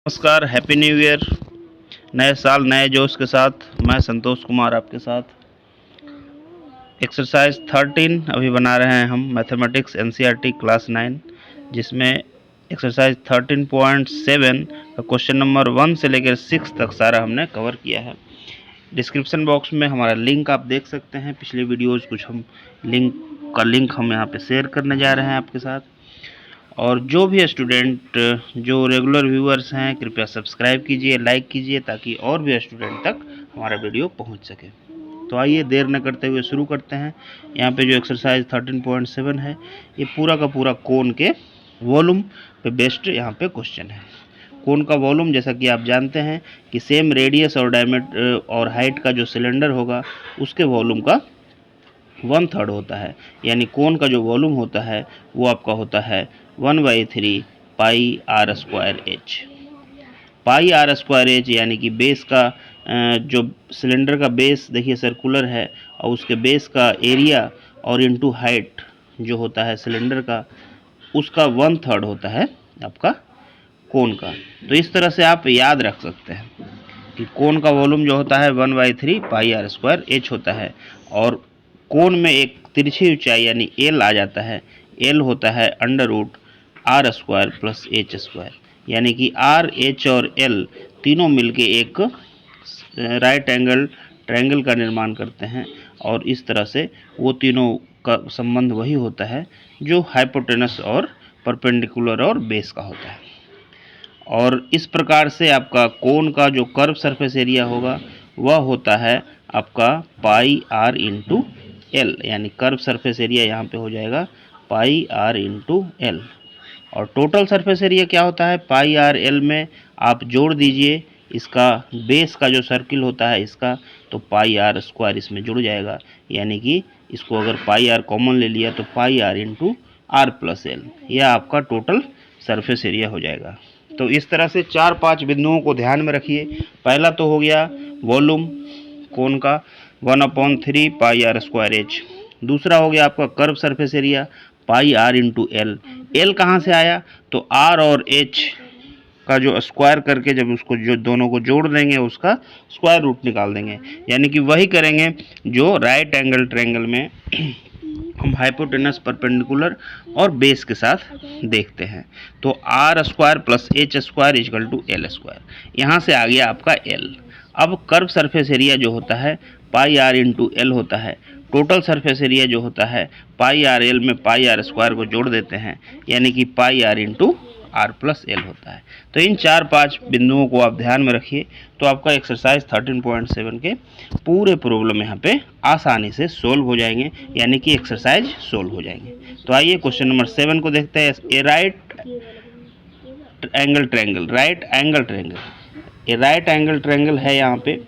नमस्कार, happy new year. नए साल नए जोश के साथ मैं संतोष कुमार आपके साथ एक्सरसाइज 13 अभी बना रहे हैं हम मैथमेटिक्स एनसीईआरटी क्लास 9, जिसमें एक्सरसाइज 13.7 का क्वेश्चन नंबर 1 से लेकर 6 तक सारा हमने कवर किया है। डिस्क्रिप्शन बॉक्स में हमारा लिंक आप देख सकते हैं। पिछले वीडियोज़ कुछ हम लिंक हम यहाँ पे शेयर करने जा रहे हैं आपके साथ। और जो भी स्टूडेंट जो रेगुलर व्यूअर्स हैं, कृपया सब्सक्राइब कीजिए, लाइक कीजिए, ताकि और भी स्टूडेंट तक हमारा वीडियो पहुंच सके। तो आइए देर न करते हुए शुरू करते हैं। यहाँ पे जो एक्सरसाइज 13.7 है, ये पूरा का पूरा कोन के वॉल्यूम पे बेस्ड यहाँ पे क्वेश्चन है। कोन का वॉल्यूम, जैसा कि आप जानते हैं कि सेम रेडियस और डायमीटर और हाइट का जो सिलेंडर होगा उसके वॉल्यूम का 1/3 होता है। यानी कोन का जो वॉल्यूम होता है वो आपका होता है 1/3 pi r square h. Pi r square h यानी कि बेस का जो सिलेंडर का बेस देखिए सर्कुलर है, और उसके बेस का एरिया और इनटू हाइट जो होता है सिलेंडर का, उसका 1/3 होता है आपका कोन का। तो इस तरह से आप याद रख सकते हैं कि कोन का वॉल्यूम जो होता है 1/3 पाई आर स्क्वायर एच होता है, और कोन में एक तिरछी ऊंचाई यानी एल आ जाता है। एल होता है under root are square plus H square, यानी कि आर एच और एल तीनों मिलके एक राइट एंगल ट्रायंगल का निर्माण करते हैं। और इस तरह से वो तीनों का संबंध वही होता है जो हाइपोटेनस और परपेंडिकुलर और बेस का होता है। और इस प्रकार से आपका कोन का जो कर्व सरफेस एरिया होगा वह होता है आपका पाई आर इंटू एल, यानी कर्व सरफेस एरिया यहाँ पे हो जाएगा पाई आर इंटू एल। और टोटल सरफेस एरिया क्या होता है, पाई आर एल में आप जोड़ दीजिए इसका बेस का जो सर्किल होता है इसका, तो पाई आर स्क्वायर इसमें जुड़ जाएगा। यानी कि इसको अगर पाई आर कॉमन ले लिया तो pi are into r plus l, यह आपका टोटल सरफेस एरिया हो जाएगा। तो इस तरह से 4-5 बिंदुओं को ध्यान में रखिए। पहला तो हो गया वॉल्यूम कोन का 1/3 पाई आर स्क्वायर एच। दूसरा हो गया आपका curve surface area pi are into L. L कहाँ से आया, तो आर और एच का जो स्क्वायर करके जब उसको जो दोनों को जोड़ देंगे उसका स्क्वायर रूट निकाल देंगे। यानी कि वही करेंगे जो राइट एंगल ट्रायंगल में हम हाइपोटेनस परपेंडिकुलर और बेस के साथ देखते हैं। तो R square plus H square equal to L square, यहाँ से आ गया आपका एल। अब कर्व सरफेस एरिया जो होता है पाई आर इंटू एल होता है। टोटल सरफेस एरिया जो होता है पाई आर एल में पाई आर स्क्वायर को जोड़ देते हैं, यानी कि pi are into r plus l होता है। तो इन 4-5 बिंदुओं को आप ध्यान में रखिए, तो आपका एक्सरसाइज 13.7 के पूरे प्रॉब्लम यहाँ पे आसानी से सोल्व हो जाएंगे, यानी कि एक्सरसाइज सोल्व हो जाएंगे। तो आइए क्वेश्चन नंबर 7 को देखते हैं। ए राइट एंगल ट्रायंगल है यहाँ पे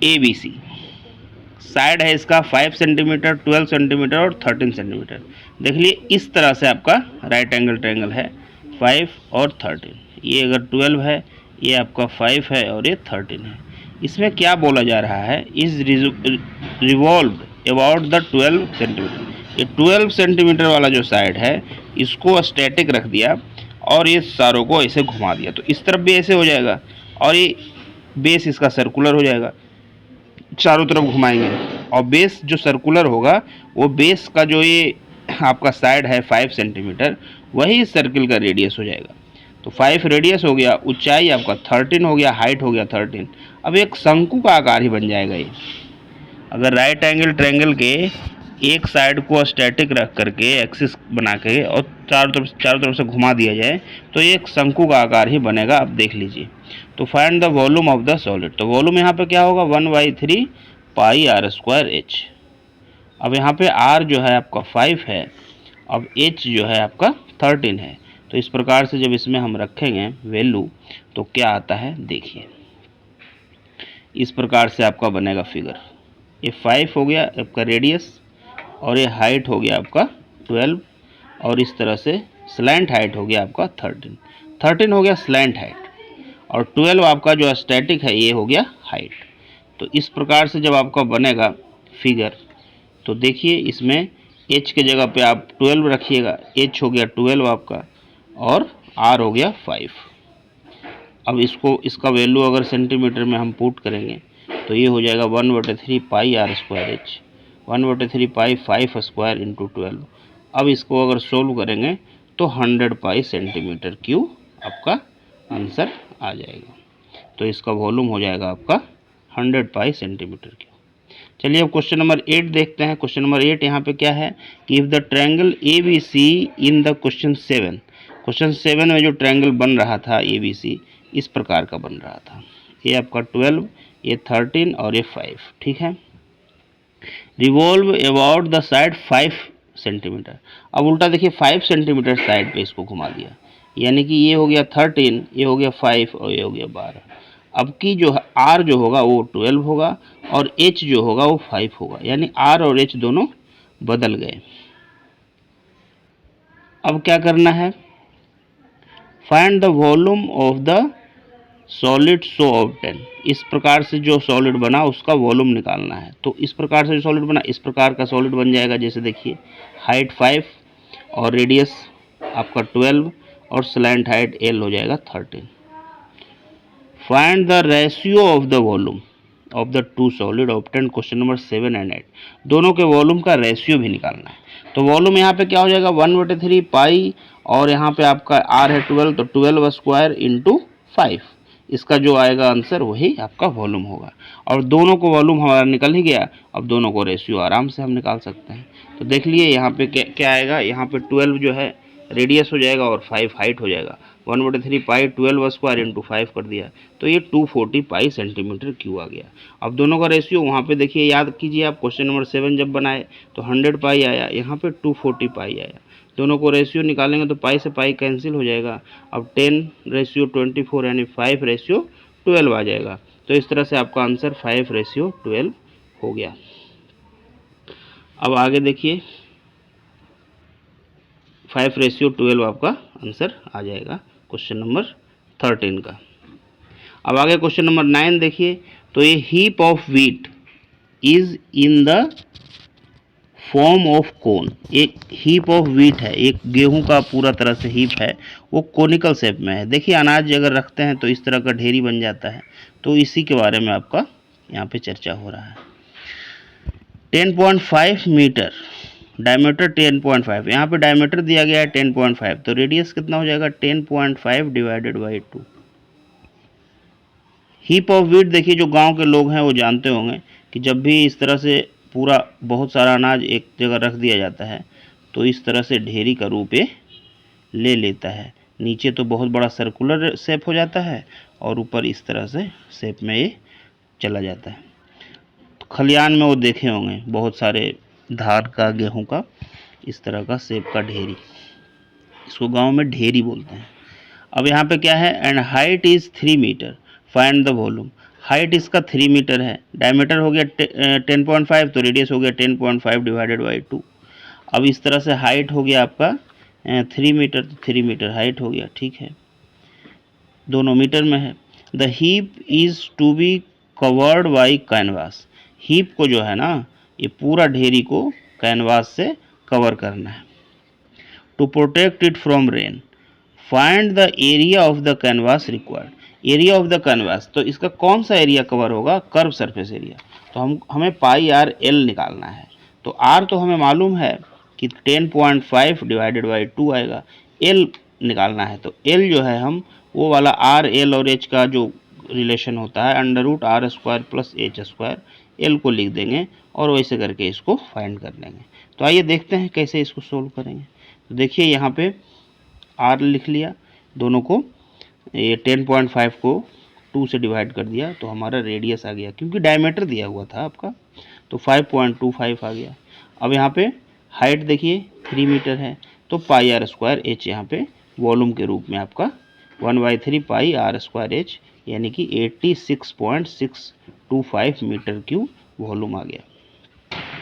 ए बी सी। साइड है इसका 5 सेंटीमीटर, 12 सेंटीमीटर और 13 सेंटीमीटर। देख लिए इस तरह से आपका राइट एंगल ट्रायंगल है 5 और 13। ये अगर 12 है, ये आपका 5 है और ये 13 है। इसमें क्या बोला जा रहा है, is revolve about the 12 centimetre. ये 12 सेंटीमीटर वाला जो साइड है इसको स्टैटिक रख दिया और ये सारों को ऐसे घुमा दिया, तो इस तरफ भी ऐसे हो जाएगा और ये बेस इसका सर्कुलर हो जाएगा। चारों तरफ घुमाएंगे और बेस जो सर्कुलर होगा वो बेस का जो ये आपका साइड है 5 सेंटीमीटर, वही सर्किल का रेडियस हो जाएगा। तो 5 रेडियस हो गया, ऊंचाई आपका 13 हो गया, हाइट हो गया 13। अब एक शंकु का आकार ही बन जाएगा ये। अगर राइट एंगल ट्रायंगल के एक साइड को स्टैटिक रख करके एक्सिस बना के और चारों तरफ से घुमा दिया जाए तो ये एक शंकु का आकार ही बनेगा। आप देख लीजिए। तो find the volume of the solid. तो वॉल्यूम यहाँ पे क्या होगा 1/3 पाई आर स्क्वायर एच। अब यहाँ पे आर जो है आपका 5 है, अब एच जो है आपका 13 है। तो इस प्रकार से जब इसमें हम रखेंगे वैल्यू तो क्या आता है देखिए, इस प्रकार से आपका बनेगा फिगर। ये 5 हो गया आपका रेडियस और ये हाइट हो गया आपका 12, और इस तरह से स्लैंट हाइट हो गया आपका 13 हो गया स्लैंट हाइट, और 12 आपका जो स्टैटिक है ये हो गया हाइट। तो इस प्रकार से जब आपका बनेगा फिगर तो देखिए इसमें h के जगह पे आप 12 रखिएगा, h हो गया 12 आपका, और आर हो गया 5। अब इसका वैल्यू अगर सेंटीमीटर में हम पुट करेंगे तो ये हो जाएगा 1/3 pi r square h, 1/3 pi 5 square into 12। अब इसको अगर सोल्व करेंगे तो 100 पाई सेंटीमीटर क्यूब आपका आंसर आ जाएगा। तो इसका वॉल्यूम हो जाएगा आपका 100 पाई सेंटीमीटर क्यूब। चलिए अब क्वेश्चन नंबर 8 देखते हैं। क्वेश्चन नंबर 8 यहाँ पे क्या है कि if the triangle A B C in the question 7 में जो ट्रायंगल बन रहा था ए बी सी इस प्रकार का बन रहा था। ये आपका 12, ये 13 और ये 5, ठीक है। Revolve about the side 5 centimetre. अब उल्टा देखिए 5 सेंटीमीटर साइड पे इसको घुमा दिया, यानी कि ये हो गया 13, ये हो गया 5 और ये हो गया 12। अब की जो आर जो होगा वो 12 होगा और एच जो होगा वो 5 होगा, यानी आर और एच दोनों बदल गए। अब क्या करना है, find the volume of the solid so obtain. इस प्रकार से जो सॉलिड बना उसका वॉल्यूम निकालना है। तो इस प्रकार से जो सॉलिड बना इस प्रकार का सॉलिड बन जाएगा। जैसे देखिए हाइट 5 और रेडियस आपका 12 और स्लैंट हाइट एल हो जाएगा 13। Find the ratio of the volume of the two solid obtain question number 7 and 8। दोनों के वॉल्यूम का रेशियो भी निकालना है। तो वॉल्यूम यहाँ पे क्या हो जाएगा 1/3 पाई और यहाँ पे आपका आर है 12, तो 12 स्क्वायर इंटू 5। इसका जो आएगा आंसर वही आपका वॉल्यूम होगा। और दोनों को वॉल्यूम हमारा निकल ही गया, अब दोनों को रेशियो आराम से हम निकाल सकते हैं। तो देख लिए यहाँ पे क्या आएगा, यहाँ पे 12 जो है रेडियस हो जाएगा और 5 हाइट हो जाएगा। 1/3 पाई 12 स्क्वायर इंटू 5 कर दिया तो ये 240 पाई सेंटीमीटर क्यूब आ गया। अब दोनों का रेशियो वहाँ पे देखिए, याद कीजिए आप क्वेश्चन नंबर 7 जब बनाए तो 100 पाई आया, यहाँ पे 240 पाई आया। दोनों को रेशियो निकालेंगे तो पाई से पाई कैंसिल हो जाएगा। अब 10:24 यानी 5:12 आ जाएगा। तो इस तरह से आपका आंसर 5:12 हो गया। अब आगे देखिए 5:12 आपका आंसर आ जाएगा क्वेश्चन नंबर 13 का। अब आगे क्वेश्चन नंबर 9 देखिए। तो ये heap of wheat is in the form of cone. एक हीप ऑफ व्हीट है, एक गेहूं का पूरा तरह से हीप है, वो कोनिकल शेप में है। देखिए अनाज अगर रखते हैं तो इस तरह का ढेरी बन जाता है। तो इसी के बारे में आपका यहाँ पे चर्चा हो रहा है। 10.5 मीटर डायमीटर, 10.5 यहाँ पे डायमीटर दिया गया है 10.5, तो रेडियस कितना हो जाएगा 10.5 divided by 2। Heap of wheat देखिए जो गांव के लोग हैं वो जानते होंगे कि जब भी इस तरह से पूरा बहुत सारा अनाज एक जगह रख दिया जाता है तो इस तरह से ढेरी का रूप ये ले लेता है। नीचे तो बहुत बड़ा सर्कुलर शेप हो जाता है और ऊपर इस तरह से शेप में ये चला जाता है। तो खलियान में वो देखे होंगे बहुत सारे धान का, गेहूं का इस तरह का शेप का ढेरी, इसको गांव में ढेरी बोलते हैं। अब यहाँ पे क्या है, and height is 3 metre, find the volume. Height इसका 3 मीटर है, डायमीटर हो गया 10.5, तो रेडियस हो गया 10.5 डिवाइडेड बाई 2। अब इस तरह से हाइट हो गया आपका 3 मीटर, तो 3 मीटर हाइट हो गया, ठीक है, दोनों मीटर में है। The heap is to be covered by canvas. Heap को जो है ना ये पूरा ढेरी को कैनवास से कवर करना है। To protect it from rain, find the area of the canvas required. Area of the canvas, तो इसका कौन सा एरिया कवर होगा, कर्व सरफेस एरिया। तो हमें पाई आर एल निकालना है। तो आर तो हमें मालूम है कि 10.5 डिवाइडेड बाई 2 आएगा। एल निकालना है तो एल जो है हम वो वाला आर एल और एच का जो रिलेशन होता है √r² प्लस h², एल को लिख देंगे और वैसे करके इसको फाइंड कर लेंगे। तो आइए देखते हैं कैसे इसको सोल्व करेंगे। तो देखिए यहाँ पे आर लिख लिया, दोनों को ये 10.5 को 2 से डिवाइड कर दिया तो हमारा रेडियस आ गया, क्योंकि डायमीटर दिया हुआ था आपका तो 5.25 आ गया। अब यहाँ पे हाइट देखिए 3 मीटर है तो पाई r² h यहाँ पे वॉल्यूम के रूप में आपका 1/3 पाई r² h यानी कि 86.625 मीटर क्यूब वॉल्यूम आ गया।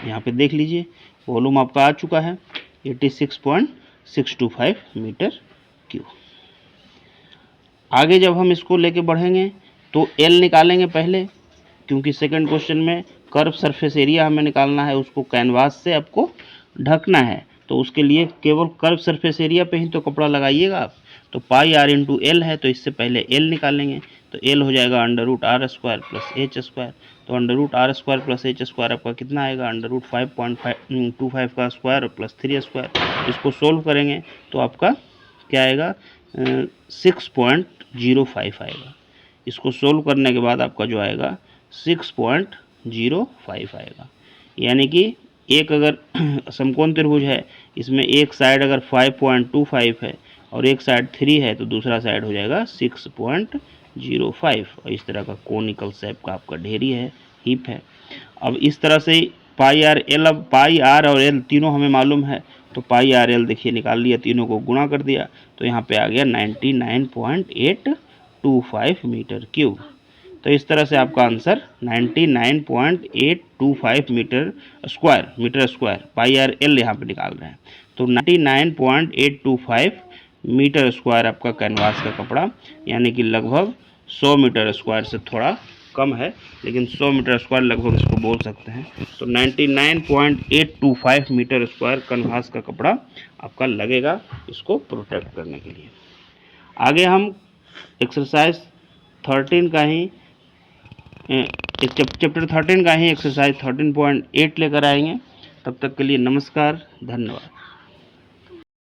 यहाँ पे देख लीजिए वॉल्यूम आपका आ चुका है 86.625 मीटर क्यूब। आगे जब हम इसको लेके बढ़ेंगे तो एल निकालेंगे पहले, क्योंकि सेकंड क्वेश्चन में कर्व सरफेस एरिया हमें निकालना है, उसको कैनवास से आपको ढकना है। तो उसके लिए केवल कर्व सरफेस एरिया पे ही तो कपड़ा लगाइएगा आप। तो पाई आर इंटू एल है, तो इससे पहले एल निकालेंगे, तो एल हो जाएगा under root are square plus H square. तो under root are square plus H square आपका कितना आएगा, अंडर रूट 5.25 का स्क्वायर प्लस 3 स्क्वायर। इसको सोल्व करेंगे तो आपका क्या आएगा, 6.05 आएगा। इसको सोल्व करने के बाद आपका जो आएगा 6.05 आएगा। यानी कि एक अगर समकोण त्रिभुज है, इसमें एक साइड अगर 5.25 है और एक साइड 3 है, तो दूसरा साइड हो जाएगा 6.05। और इस तरह का कोनिकल शेप का आपका ढेरी है, हीप है। अब इस तरह से पाई आर एल, अब पाई आर और एल तीनों हमें मालूम है, तो पाई आर एल देखिए निकाल लिया, तीनों को गुणा कर दिया, तो यहाँ पे आ गया 99.825 मीटर क्यूब। तो इस तरह से आपका आंसर 99.825 मीटर स्क्वायर, पाई आर एल यहाँ पे निकाल रहे हैं। तो 99.825 मीटर स्क्वायर आपका कैनवास का कपड़ा, यानी कि लगभग 100 मीटर स्क्वायर से थोड़ा कम है, लेकिन 100 मीटर स्क्वायर लगभग इसको बोल सकते हैं। तो 99.825 मीटर स्क्वायर कैनवास का कपड़ा आपका लगेगा इसको प्रोटेक्ट करने के लिए। आगे हम एक्सरसाइज 13 का ही चैप्टर 13 का ही एक्सरसाइज 13.8 लेकर आएंगे। तब तक के लिए नमस्कार, धन्यवाद।